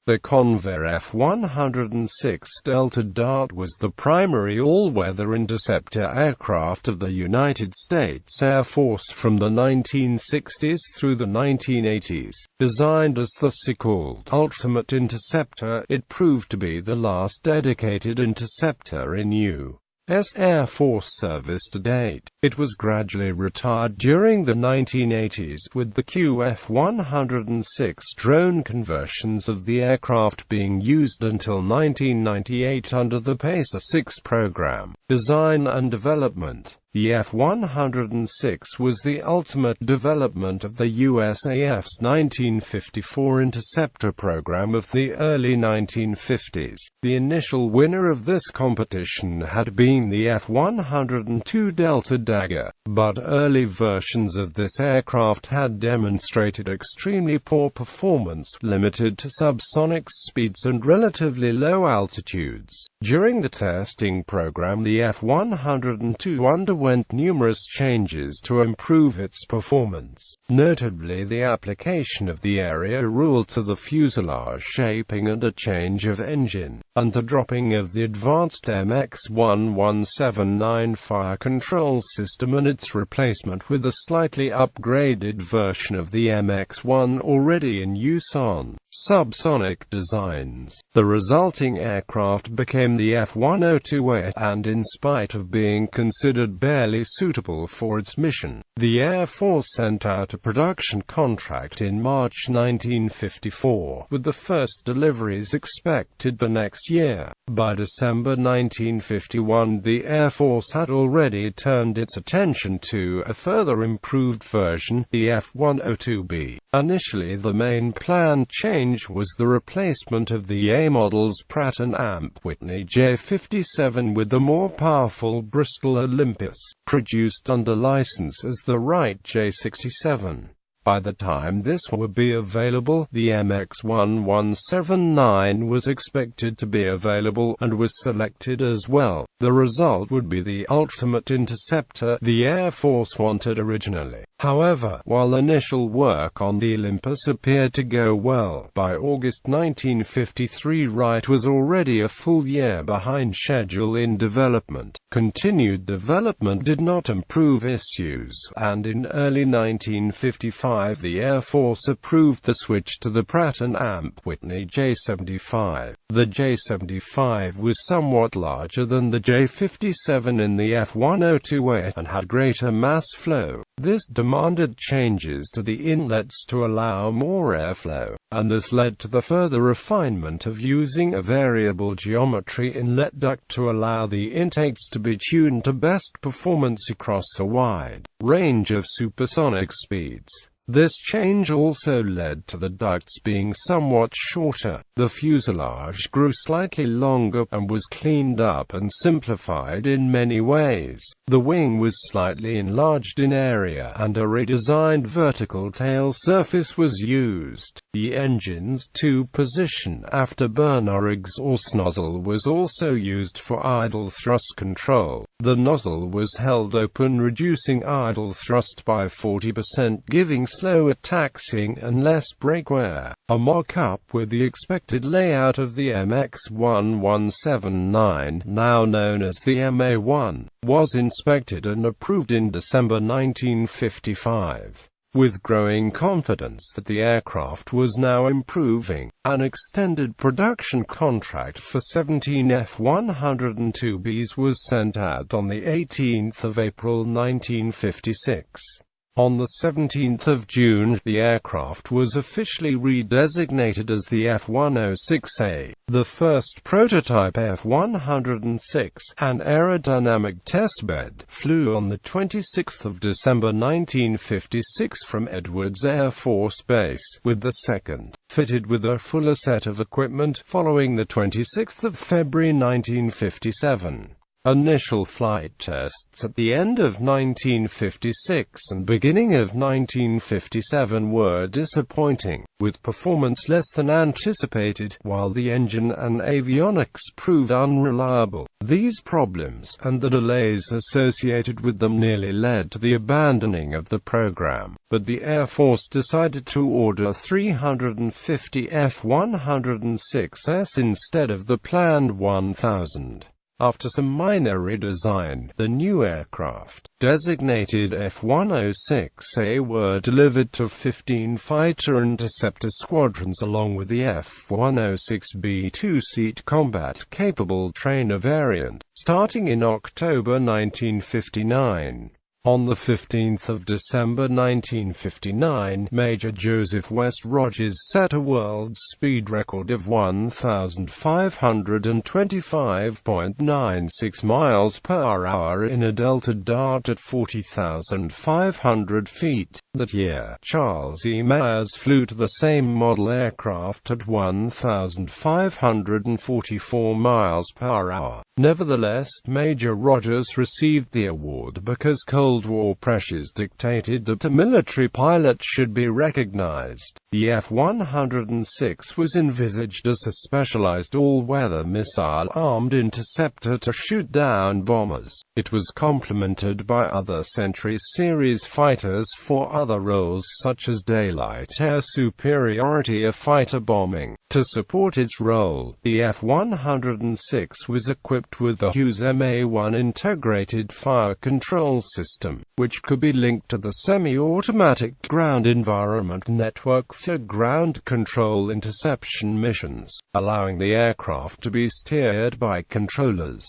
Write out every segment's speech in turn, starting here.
The Convair F-106 Delta Dart was the primary all-weather interceptor aircraft of the United States Air Force from the 1960s through the 1980s. Designed as the so-called ultimate interceptor, it proved to be the last dedicated interceptor in U.S. Air Force service to date. It was gradually retired during the 1980s, with the QF-106 drone conversions of the aircraft being used until 1998 under the Pacer-6 program. Design and development. The F-106 was the ultimate development of the USAF's 1954 Interceptor program of the early 1950s. The initial winner of this competition had been the F-102 Delta Dart, but early versions of this aircraft had demonstrated extremely poor performance, limited to subsonic speeds and relatively low altitudes. During the testing program, the F-102 underwent numerous changes to improve its performance, notably the application of the area rule to the fuselage shaping and a change of engine, and the dropping of the advanced MX-1179 fire control system and its replacement with a slightly upgraded version of the MX-1 already in use on subsonic designs. The resulting aircraft became the F-102A, and in spite of being considered barely suitable for its mission, the Air Force sent out a production contract in March 1954, with the first deliveries expected the next year. By December 1951, the Air Force had already turned its attention to a further improved version, the F-102B. Initially, the main planned change was the replacement of the A model's Pratt & Whitney J57 with the more powerful Bristol Olympus, produced under license as the Wright J67. By the time this would be available, the MX-1179 was expected to be available, and was selected as well. The result would be the ultimate interceptor the Air Force wanted originally. However, while initial work on the Olympus appeared to go well, by August 1953 Wright was already a full year behind schedule in development. Continued development did not improve issues, and in early 1955 the Air Force approved the switch to the Pratt & Whitney J75. The J75 was somewhat larger than the J57 in the F-102A, and had greater mass flow. This demanded changes to the inlets to allow more airflow, and this led to the further refinement of using a variable geometry inlet duct to allow the intakes to be tuned to best performance across a wide range of supersonic speeds. This change also led to the ducts being somewhat shorter. The fuselage grew slightly longer, and was cleaned up and simplified in many ways. The wing was slightly enlarged in area, and a redesigned vertical tail surface was used. The engine's two-position afterburner exhaust nozzle was also used for idle thrust control. The nozzle was held open, reducing idle thrust by 40%, giving slower taxiing and less brake wear. A mock-up with the expected layout of the MX-1179, now known as the MA-1, was inspected and approved in December 1955. With growing confidence that the aircraft was now improving, an extended production contract for 17 F-102Bs was sent out on the 18th of April 1956. On the 17th of June, the aircraft was officially redesignated as the F-106A. The first prototype F-106, an aerodynamic testbed, flew on the 26th of December 1956 from Edwards Air Force Base, with the second, fitted with a fuller set of equipment, following the 26th of February 1957. Initial flight tests at the end of 1956 and beginning of 1957 were disappointing, with performance less than anticipated, while the engine and avionics proved unreliable. These problems, and the delays associated with them, nearly led to the abandoning of the program, but the Air Force decided to order 350 F-106s instead of the planned 1,000. After some minor redesign, the new aircraft, designated F-106A, were delivered to 15 fighter interceptor squadrons along with the F-106B two-seat combat-capable trainer variant, starting in October 1959. On the 15th of December 1959, Major Joseph West Rogers set a world speed record of 1,525.96 miles per hour in a Delta Dart at 40,500 feet. That year, Charles E. Myers flew to the same model aircraft at 1,544 miles per hour. Nevertheless, Major Rogers received the award because Cold War pressures dictated that a military pilot should be recognized. The F-106 was envisaged as a specialized all-weather missile-armed interceptor to shoot down bombers. It was complemented by other Century Series fighters for other roles such as daylight air superiority or fighter bombing. To support its role, the F-106 was equipped with the Hughes MA-1 integrated fire control system, which could be linked to the semi-automatic ground environment network for ground control interception missions, allowing the aircraft to be steered by controllers.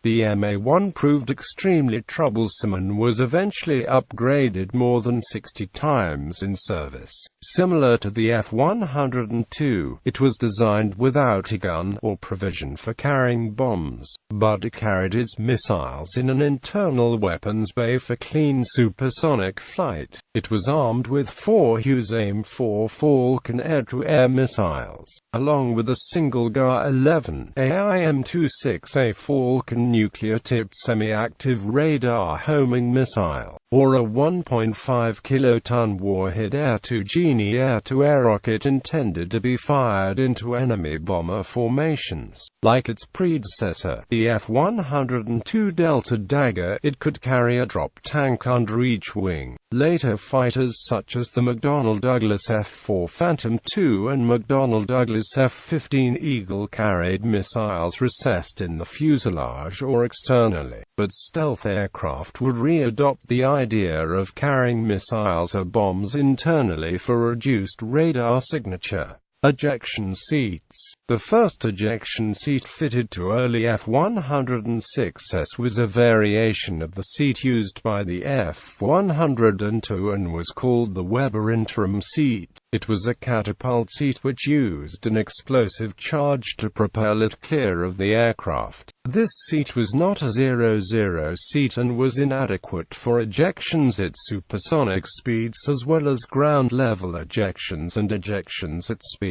The MA-1 proved extremely troublesome and was eventually upgraded more than 60 times in service. Similar to the F-102, it was designed without a gun or provision for carrying bombs, but it carried its missiles in an internal weapons bay for clean supersonic flight. It was armed with 4 Hughes AIM-4 Falcon air-to-air missiles, along with a single GA-11 AIM-26A Falcon nuclear-tipped semi-active radar homing missile, or a 1.5 kiloton warhead air-to-genie air-to-air rocket intended to be fired into enemy bomber formations. Like its predecessor, the F-102 Delta Dagger, it could carry a drop tank under each wing. Later fighters such as the McDonnell Douglas F-4 Phantom II and McDonnell Douglas F-15 Eagle carried missiles recessed in the fuselage or externally, but stealth aircraft would re-adopt the idea of carrying missiles or bombs internally for reduced radar signature. Ejection seats. The first ejection seat fitted to early F-106s was a variation of the seat used by the F-102 and was called the Weber interim seat. It was a catapult seat which used an explosive charge to propel it clear of the aircraft. This seat was not a 00 seat and was inadequate for ejections at supersonic speeds as well as ground-level ejections and ejections at speeds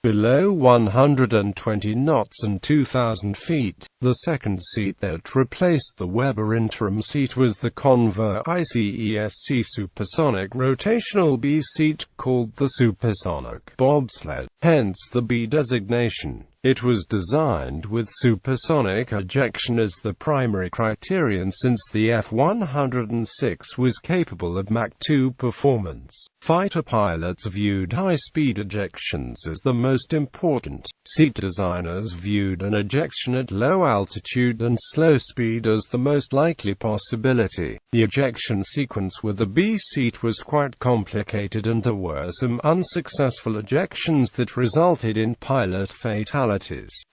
below 120 knots and 2,000 feet. The second seat that replaced the Weber interim seat was the Convair ICESC Supersonic Rotational B seat, called the Supersonic bobsled, hence the B designation. It was designed with supersonic ejection as the primary criterion since the F-106 was capable of Mach 2 performance. Fighter pilots viewed high-speed ejections as the most important. Seat designers viewed an ejection at low altitude and slow speed as the most likely possibility. The ejection sequence with the B seat was quite complicated and there were some unsuccessful ejections that resulted in pilot fatalities.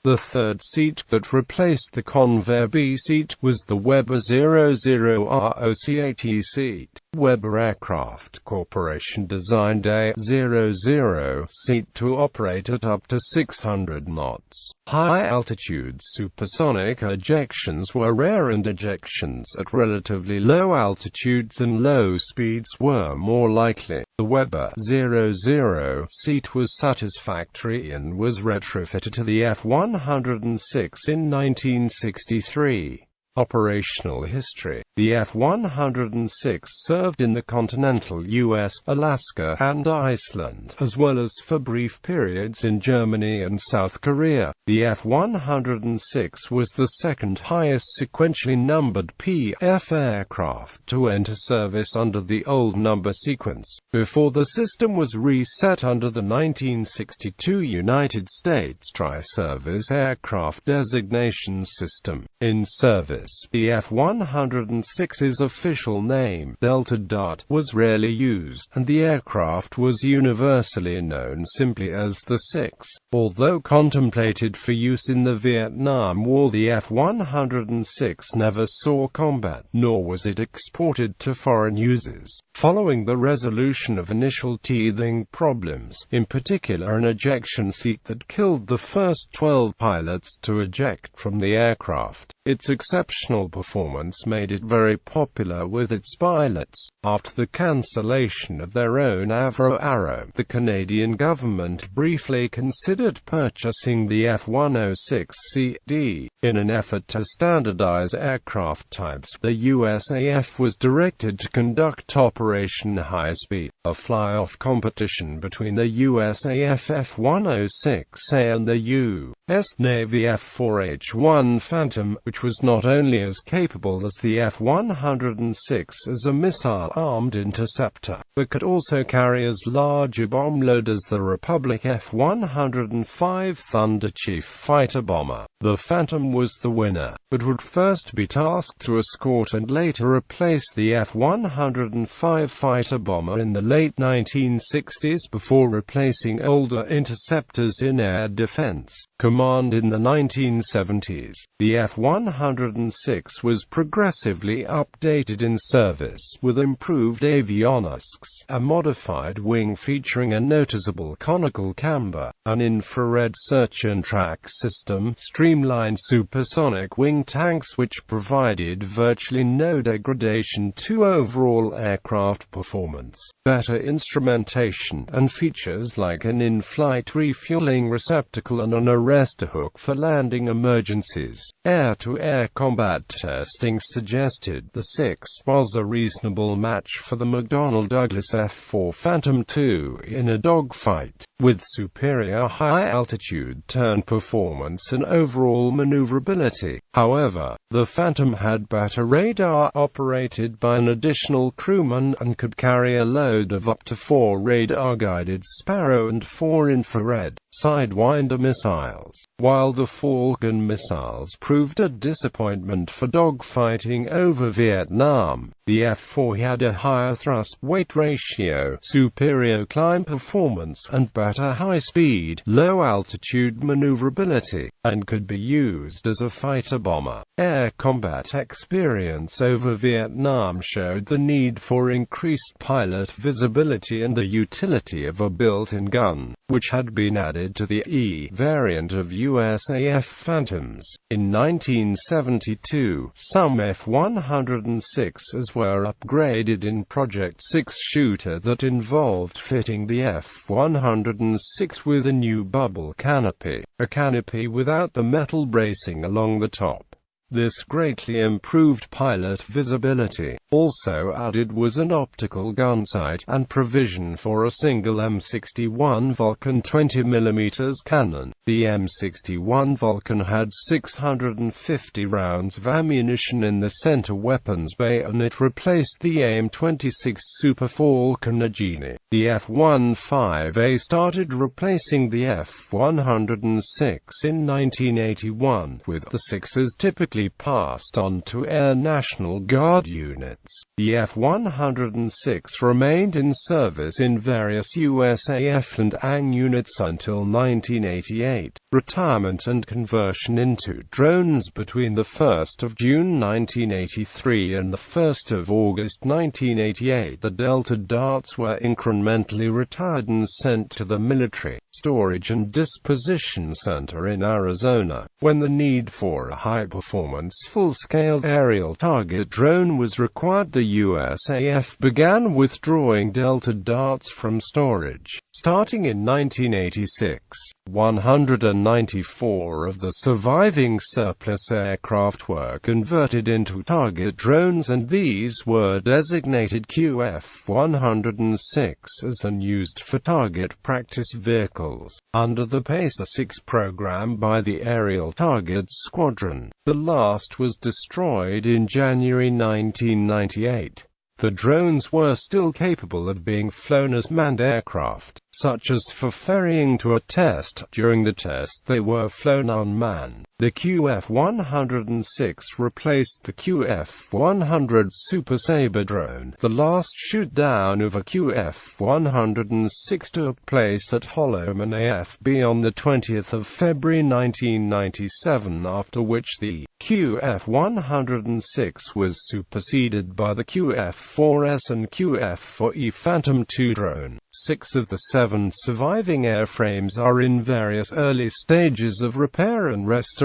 The third seat that replaced the Convair B seat was the Weber 00ROCAT seat. Weber Aircraft Corporation designed a 00 seat to operate at up to 600 knots. High-altitude supersonic ejections were rare and ejections at relatively low altitudes and low speeds were more likely. The Weber 00 seat was satisfactory and was retrofitted to the F-106 in 1963. Operational history. The F-106 served in the continental U.S., Alaska, and Iceland, as well as for brief periods in Germany and South Korea. The F-106 was the second highest sequentially numbered PF aircraft to enter service under the old number sequence, before the system was reset under the 1962 United States Tri-Service Aircraft Designation System. In service, the F-106's official name, Delta Dart, was rarely used, and the aircraft was universally known simply as the 6. Although contemplated for use in the Vietnam War, the F-106 never saw combat, nor was it exported to foreign users. Following the resolution of initial teething problems, in particular an ejection seat that killed the first 12 pilots to eject from the aircraft, its exceptional performance made it very popular with its pilots. After the cancellation of their own Avro Arrow, the Canadian government briefly considered purchasing the F-106CD. In an effort to standardize aircraft types, the USAF was directed to conduct Operation High Speed, a fly-off competition between the USAF F-106A and the U.S. Navy F-4H-1 Phantom, which was not only as capable as the F-106 as a missile-armed interceptor, but could also carry as large a bomb load as the Republic F-105 Thunder Chief fighter bomber. The Phantom was the winner, but would first be tasked to escort and later replace the F-105 fighter bomber in the late 1960s before replacing older interceptors in air defense command in the 1970s. The F-106 was progressively updated in service with improved avionics, a modified wing featuring a noticeable conical camber, an infrared search and track system, streamlined supersonic wing tanks which provided virtually no degradation to overall aircraft performance, better instrumentation, and features like an in-flight refueling receptacle and an arrestor hook for landing emergencies. Air-to-air combat testing suggested the 6 was a reasonable match for the McDonnell Douglas F-4 Phantom II in a dogfight, with superior high-altitude turn performance and overall maneuverability. However, the Phantom had better radar operated by an additional crewman and could carry a load of up to 4 radar-guided Sparrow and 4 infrared Sidewinder missiles. While the Falcon missiles proved a disappointment for dogfighting over Vietnam, the F-4 had a higher thrust-weight ratio, superior climb performance, and better high-speed, low-altitude maneuverability, and could be used as a fighter bomber. Air combat experience over Vietnam showed the need for increased pilot visibility and the utility of a built-in gun, which had been added to the E variant of USAF Phantoms. In 1972, some F-106s were upgraded in Project 6 shooter that involved fitting the F-106 with a new bubble canopy, a canopy without the metal bracing along the top. This greatly improved pilot visibility. Also added was an optical gun sight, and provision for a single M61 Vulcan 20mm cannon. The M61 Vulcan had 650 rounds of ammunition in the center weapons bay, and it replaced the AIM-26 Super Falcon Ageni. The F-15A started replacing the F-106 in 1981, with the 6s typically passed on to Air National Guard units. The F-106 remained in service in various USAF and ANG units until 1988. Retirement and conversion into drones between the 1st of June 1983 and the 1st of August 1988. The Delta Darts were incrementally retired and sent to the Military Storage and Disposition Center in Arizona. When the need for a high-performance full-scale aerial target drone was required, the USAF began withdrawing Delta Darts from storage. Starting in 1986, 194 of the surviving surplus aircraft were converted into target drones, and these were designated QF-106s and used for target practice vehicles, under the Pacer-6 program by the Aerial Target Squadron. The last was destroyed in January 1998. The drones were still capable of being flown as manned aircraft, such as for ferrying to a test. During the test they were flown unmanned. The QF-106 replaced the QF-100 Super Sabre drone. The last shoot-down of a QF-106 took place at Holloman AFB on 20 February 1997, after which the QF-106 was superseded by the QF-4S and QF-4E Phantom II drone. 6 of the 7 surviving airframes are in various early stages of repair and restoration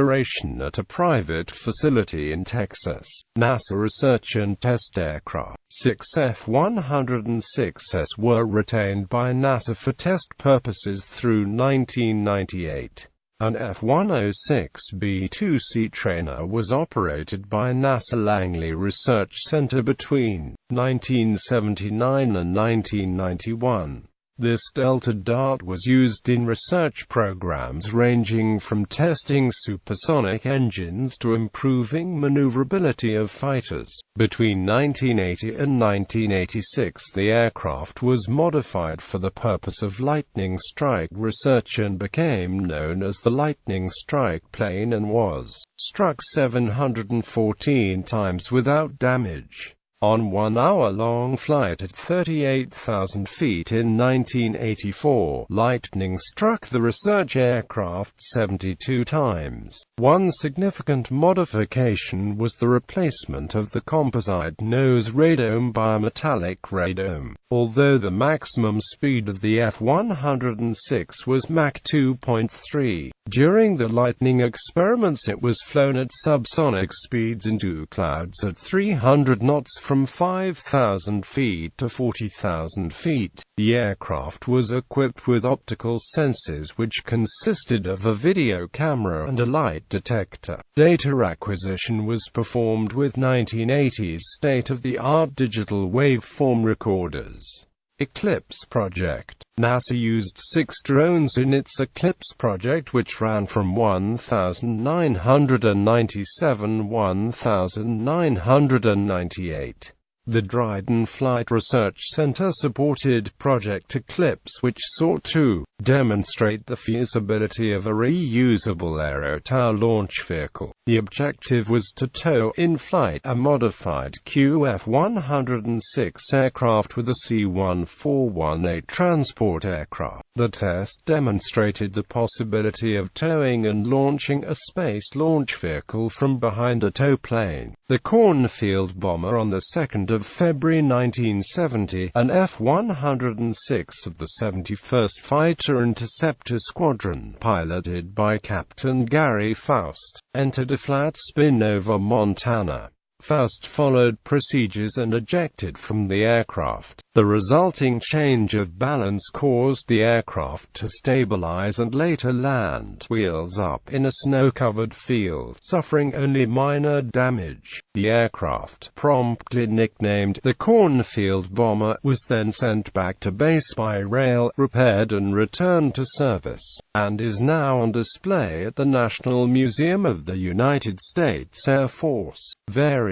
at a private facility in Texas. NASA research and test aircraft. 6 F-106s were retained by NASA for test purposes through 1998. An F-106 B-2C trainer was operated by NASA Langley Research Center between 1979 and 1991. This Delta Dart was used in research programs ranging from testing supersonic engines to improving maneuverability of fighters. Between 1980 and 1986, the aircraft was modified for the purpose of lightning strike research and became known as the Lightning Strike plane, and was struck 714 times without damage. On 1 hour-long flight at 38,000 feet in 1984, Lightning struck the research aircraft 72 times. One significant modification was the replacement of the composite nose radome by a metallic radome. Although the maximum speed of the F-106 was Mach 2.3, during the Lightning experiments it was flown at subsonic speeds into clouds at 300 knots from 5,000 feet to 40,000 feet. The aircraft was equipped with optical sensors which consisted of a video camera and a light detector. Data acquisition was performed with 1980s state-of-the-art digital waveform recorders. Eclipse Project. NASA used 6 drones in its Eclipse project, which ran from 1997–1998. The Dryden Flight Research Center supported Project Eclipse, which sought to demonstrate the feasibility of a reusable aero-tow launch vehicle. The objective was to tow in flight a modified QF-106 aircraft with a C-1418 transport aircraft. The test demonstrated the possibility of towing and launching a space launch vehicle from behind a tow plane. The Cornfield bomber on the 2nd of February 1970, an F-106 of the 71st Fighter Interceptor Squadron, piloted by Captain Gary Faust, entered a flat spin over Montana. Faust followed procedures and ejected from the aircraft. The resulting change of balance caused the aircraft to stabilize and later land wheels up in a snow-covered field, suffering only minor damage. The aircraft, promptly nicknamed the Cornfield Bomber, was then sent back to base by rail, repaired and returned to service, and is now on display at the National Museum of the United States Air Force. Variants.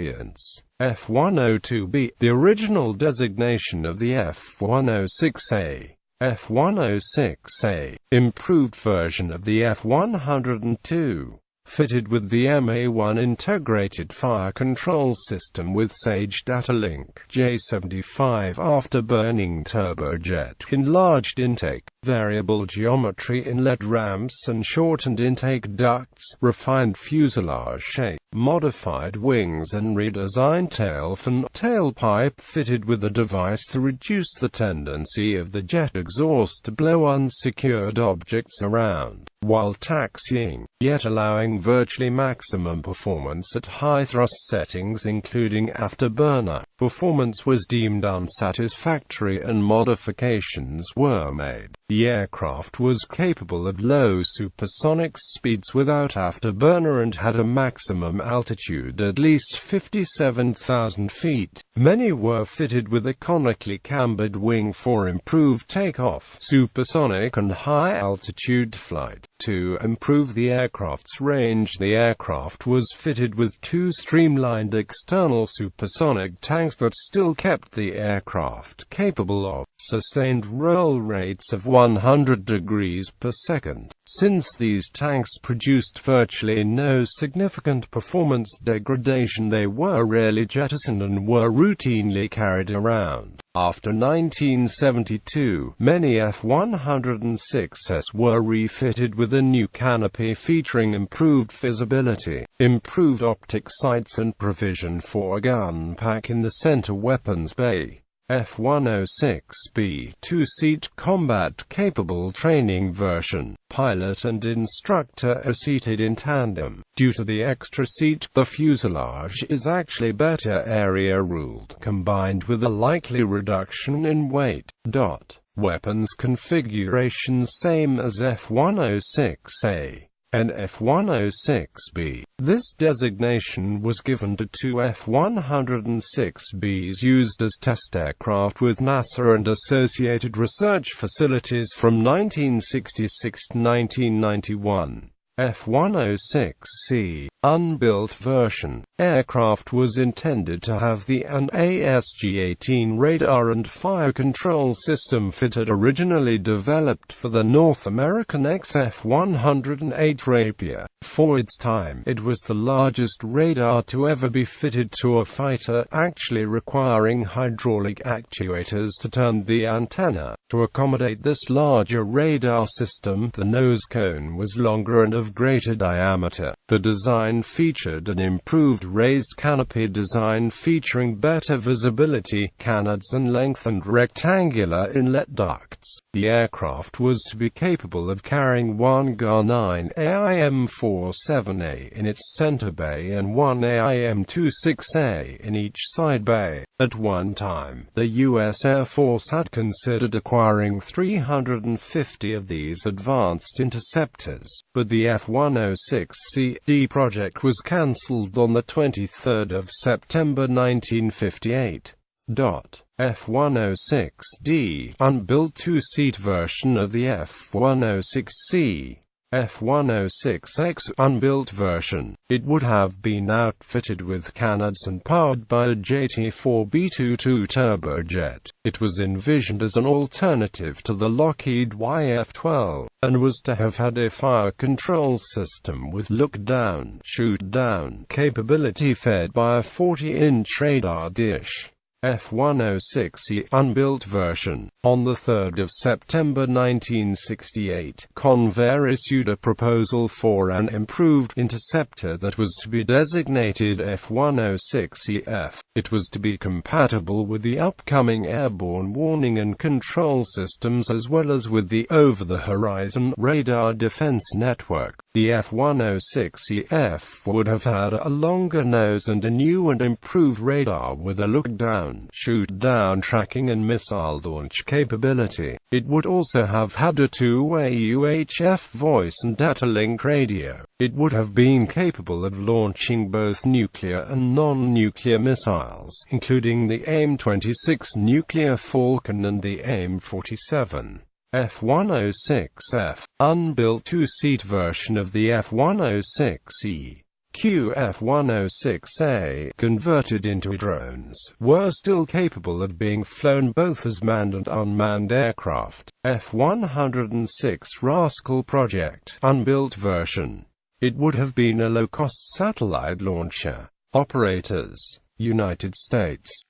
F-102B, the original designation of the F-106A. F-106A, improved version of the F-102. Fitted with the MA-1 integrated fire control system with Sage Data Link, J75 afterburning turbojet, enlarged intake, variable geometry inlet ramps and shortened intake ducts, refined fuselage shape, modified wings and redesigned tailpipe fitted with a device to reduce the tendency of the jet exhaust to blow unsecured objects around while taxiing, yet allowing virtually maximum performance at high thrust settings including afterburner. performance was deemed unsatisfactory and modifications were made. The aircraft was capable of low supersonic speeds without afterburner and had a maximum altitude at least 57,000 feet. Many were fitted with a conically cambered wing for improved takeoff, supersonic and high-altitude flight. To improve the aircraft's range, the aircraft was fitted with two streamlined external supersonic tanks that still kept the aircraft capable of sustained roll rates of 100 degrees per second. Since these tanks produced virtually no significant performance degradation, they were rarely jettisoned and were routinely carried around. After 1972, many F-106s were refitted with a new canopy featuring improved visibility, improved optic sights and provision for a gun pack in the center weapons bay. F-106B, two-seat combat-capable training version. Pilot and instructor are seated in tandem. Due to the extra seat, the fuselage is actually better area-ruled, combined with a likely reduction in weight. Weapons configurations same as F-106A and F-106B. This designation was given to two F-106Bs used as test aircraft with NASA and associated research facilities from 1966 to 1991. F-106C, unbuilt version. Aircraft was intended to have the ASG-18 radar and fire control system fitted, originally developed for the North American XF-108 Rapier. For its time, it was the largest radar to ever be fitted to a fighter, actually requiring hydraulic actuators to turn the antenna. To accommodate this larger radar system, the nose cone was longer and of greater diameter. The design featured an improved raised canopy design featuring better visibility, canards and lengthened rectangular inlet ducts. The aircraft was to be capable of carrying one GA-9 AIM-47A in its center bay and one AIM-26A in each side bay. At one time, the U.S. Air Force had considered acquiring 350 of these advanced interceptors, but the F-106C project was cancelled on the 23rd of September 1958. F-106D, unbuilt two-seat version of the F-106C. F-106X, unbuilt version. It would have been outfitted with canards and powered by a JT4B22 turbojet. It was envisioned as an alternative to the Lockheed YF-12, and was to have had a fire control system with look-down, shoot-down capability fed by a 40-inch radar dish. F-106C, unbuilt version. On the 3rd of September 1968, Convair issued a proposal for an improved interceptor that was to be designated F-106EF. It was to be compatible with the upcoming airborne warning and control systems as well as with the over-the-horizon radar defense network. The F-106EF would have had a longer nose and a new and improved radar with a look-down, shoot-down tracking and missile launch capability. It would also have had a two-way UHF voice and data link radio. It would have been capable of launching both nuclear and non-nuclear missiles, including the AIM-26 nuclear Falcon and the AIM-47. F-106F, unbuilt two-seat version of the F-106E. F-106A, converted into drones, were still capable of being flown both as manned and unmanned aircraft. F-106 Rascal Project, unbuilt version. It would have been a low-cost satellite launcher. Operators: United States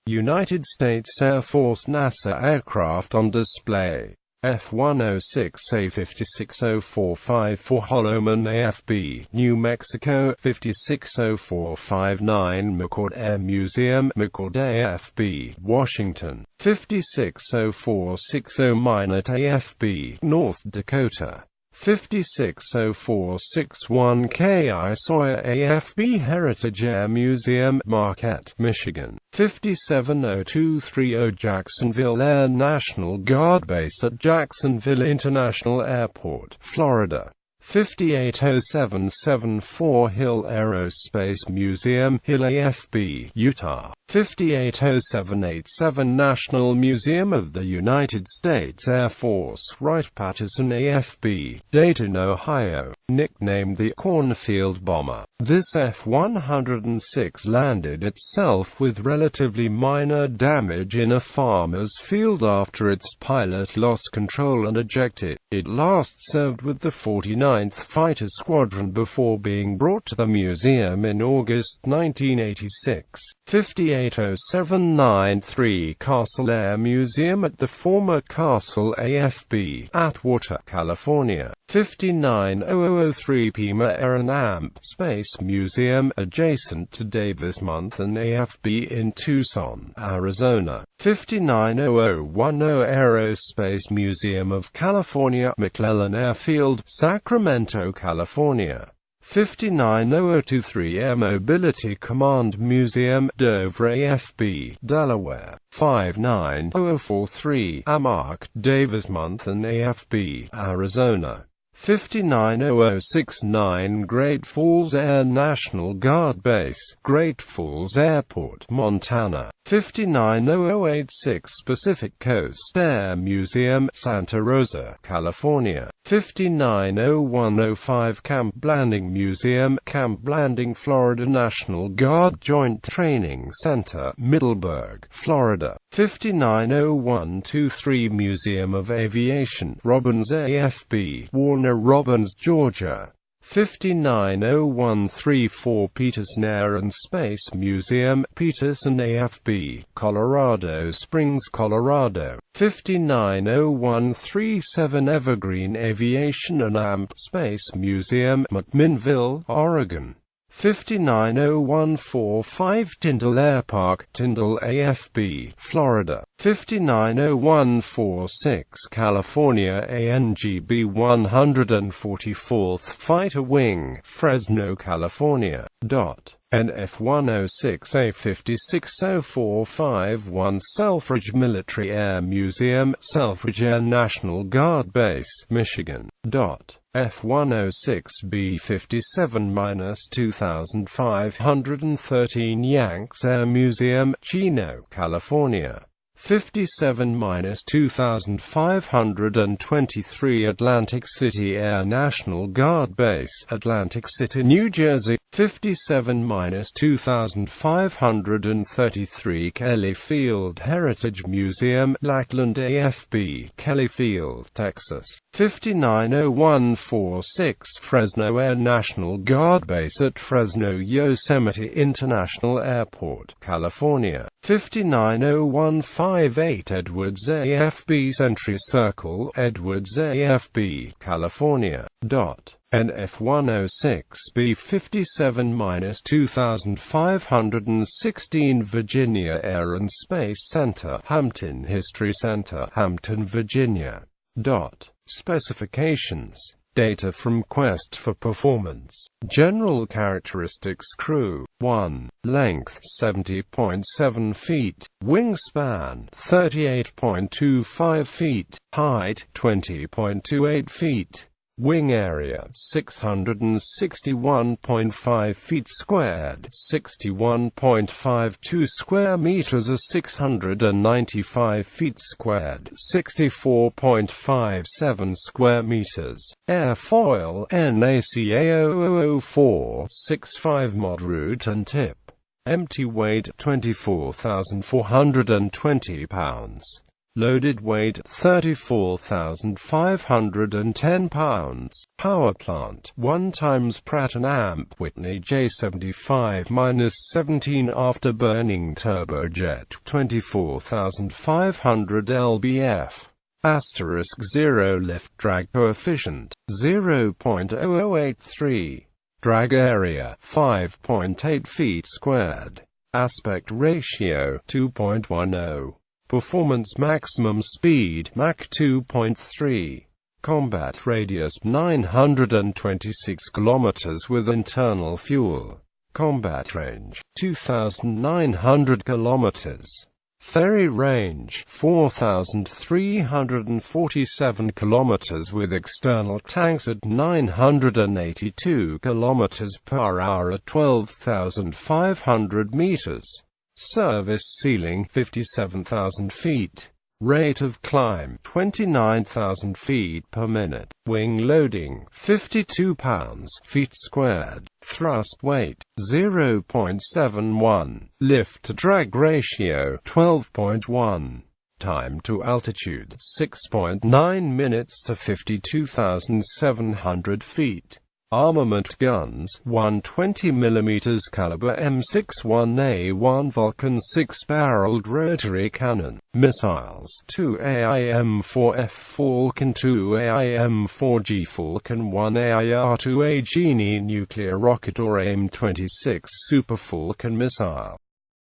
Air Force NASA aircraft on display. F-106A 56045 Holloman AFB, New Mexico 56045-9 McCord Air Museum, McCord AFB, Washington 56046 Minot AFB, North Dakota 56046-1Ki Sawyer AFB Heritage Air Museum, Marquette, Michigan. 57023 Jacksonville Air National Guard Base at Jacksonville International Airport, Florida. 58077 Hill Aerospace Museum, Hill AFB, Utah. 58087 National Museum of the United States Air Force, Wright-Patterson AFB, Dayton, Ohio. Nicknamed the Cornfield Bomber, this F-106 landed itself with relatively minor damage in a farmer's field after its pilot lost control and ejected. It last served with the 49th Fighter Squadron before being brought to the museum in August 1986. 58073 Castle Air Museum at the former Castle AFB, Atwater, California. 59003 Pima Air and Amp Space Museum, adjacent to Davis-Monthan AFB in Tucson, Arizona. 59010 Aerospace Museum of California, McClellan Airfield, Sacramento, California. 59023 Air Mobility Command Museum, Dover AFB, Delaware. 59043 AMARC, Davis-Monthan AFB, Arizona. 59069 Great Falls Air National Guard Base, Great Falls Airport, Montana. 59086 Pacific Coast Air Museum, Santa Rosa, California. 59010 Camp Blanding Museum, Camp Blanding, Florida. National Guard Joint Training Center, Middleburg, Florida. 59023 Museum of Aviation, Robbins AFB, Warner Robins, Georgia. 59034 Peterson Air and Space Museum, Peterson AFB, Colorado Springs, Colorado. 59037 Evergreen Aviation and Amp Space Museum, McMinnville, Oregon. 59015 Tyndall Air Park, Tyndall AFB, Florida. 59016 California ANGB 144th Fighter Wing, Fresno, California. NF-106A 5604551 Selfridge Military Air Museum, Selfridge Air National Guard Base, Michigan. F-106B 57-2513 Yanks Air Museum, Chino, California. 57-2523 Atlantic City Air National Guard Base, Atlantic City, New Jersey. 57-2533 Kelly Field Heritage Museum, Lackland AFB, Kelly Field, Texas. 59046 Fresno Air National Guard Base at Fresno Yosemite International Airport, California. 59058 Edwards AFB Century Circle, Edwards AFB, California. NF-106B 57-2516 Virginia Air and Space Center, Hampton History Center, Hampton, Virginia. Specifications. Data from Quest for Performance. General characteristics. Crew. 1. Length 70.7 feet. Wingspan 38.25 feet. Height 20.28 feet. Wing area 661.5 feet squared, 61.52 square meters or 695 feet squared, 64.57 square meters. Airfoil NACA000-465 mod root and tip. Empty weight 24,420 pounds. Loaded weight 34,510 pounds. Power plant 1 times Pratt & Amp Whitney J75-17 afterburning turbojet 24,500 lbf. Asterisk 0 lift drag coefficient 0.0083. Drag area 5.8 feet squared. Aspect ratio 2.10. Performance maximum speed Mach 2.3. Combat radius 926 km with internal fuel. Combat range 2,900 km. Ferry range 4,347 km with external tanks at 982 km per hour at 12,500 meters. Service ceiling 57,000 feet. Rate of climb 29,000 feet per minute. Wing loading 52 pounds-feet squared. Thrust weight 0.71. Lift to drag ratio 12.1. Time to altitude 6.9 minutes to 52,700 feet. Armament guns 1 20mm caliber M61A1 Vulcan 6-barreled rotary cannon. Missiles 2 AIM-4F Falcon, 2 AIM-4G Falcon, 1 AIR-2A Genie nuclear rocket or AIM-26 Super Falcon missile.